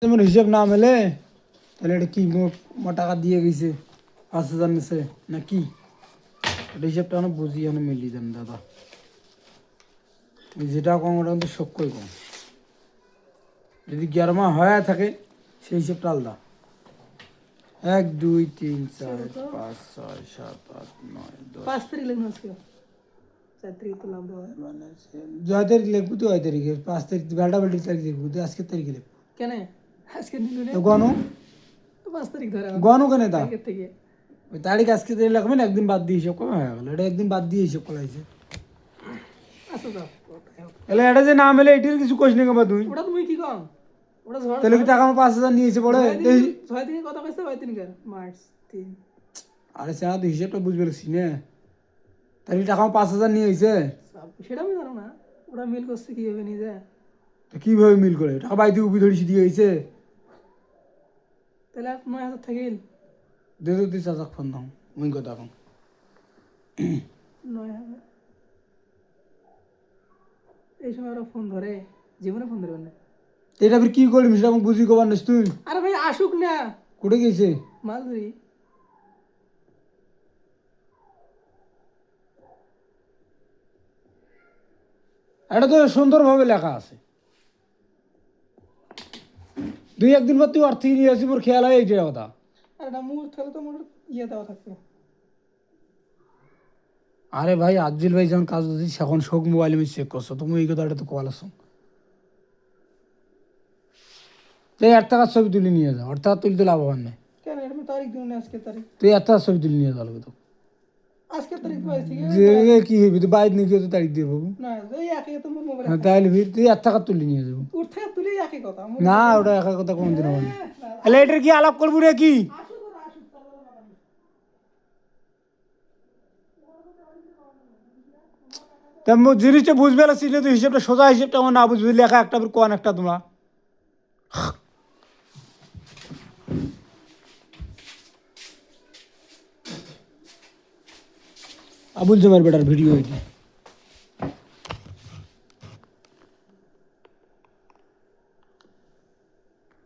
যেমন হিসাব না মেলে তাহলে এটা কি টাকা দিয়ে গেছে 5,000 নিছে না কি? এটা হিসাবটা অনেক বুঝি অনেক মিলি দেন দাদা, যেটা কম ওটা কিন্তু সক্ষই কম। যদি 11 মাস হয়ে থাকে সেই হিসাবটা আলাদা। 1 2 3 4 5 6 7 8 9 10 5 তারিখ লাগবে আজকে 4 তারিখ তো লাভ দেওয়া মানে 6 তারিখ লিখবো তো 6 তারিখে 5 তারিখ বেলটা বেল্টি তারিখ লিখবো তো আজকের তারিখে লিখবো কেন আজকে নিল না তো গনু 5 তারিখ ধরে গনু কেন তা আগে থেকে ওই তারিখ আজকে তারিখ লাগবে না, একদিন বাদ দিয়ে হিসাব কমে হয়ে গেল। এটা একদিন বাদ দিয়ে হিসাব করাইছে। আচ্ছা দাও এলে এটা যে না মেলে এটির কিছু কোশ নেই কবা তুই, ওটা তুমি কি কম ওটা ঝড় তাহলে কি টাকা আমার 5,000 নিয়েছে পড়ে? 6 দিনে কত কইছে 6 দিন কার মার্চ 3 আরে স্যার তুই হিসাবটা বুঝবে পারছি না, তাহলে টাকা আমার 5,000 নিয়ে হয়েছে। সেটা আমি জানো না ওরা মিল করছে কিভাবে নিজে তো কিভাবে মিল করে টাকা বাইতে উপি ধরিছি দিয়ে হয়েছে? তাহলে 9,000 থাকিল দে তো তুই চাচাক ফোন দাও মুই কথা এখন 9,000 এই সময় ওরা ফোন ধরে জীবনে ফোন ধরবে না। এটা ফির কি করবি সেটা আমাকে বুঝি কবার নিস তুই? আরে ভাই আসুক না কোটে গেছে? মালদুরি এটা তো সুন্দরভাবে লেখা আছে। 2-1 দিন পর তুই অর্থ নিয়ে আসি মোর খেয়াল হয় এইটার কথা। আর এটা মুখ থাকলে তো মোর ইয়ে দেওয়া থাকবে আরে ভাই আজিল ভাই যখন কাজ দিচ্ছিস এখন শোক মোবাইল আমি চেক করছো, তুমি এই কথাটা তো কল আসো। এই 1 টাকার ছবি তুলে নিয়ে যাও, 8 টাকা তুলতে লাভবান নেই। কেন এটা তারিখ দিন না আজকে তারিখ তুই 1 টাকার ছবি তুলে নিয়ে যাওয়া তো আজকে তারিখ তো আইছি যে কি হইবি তুই বাইর নিয়ে তো তারিখ দিয়ে পাবো। না এই একই তো মোর মোবাইল হ্যাঁ তাহলে ফির তুই 1 টাকা তুলে নিয়ে যাবো। উঠ থেকে তুলে একই কথা না ওটা একা কথা কোনদিন হবে না। তাহলে এটার কি আলাপ করবো রে কি? তা জিনিসটা বুঝবে না শিখলে তুই হিসেবটা সোজা হিসেবটা আমার না বুঝবি লেখা একটা কোন একটা তোমরা আবুল জমার বেটার ভিডিও হইতে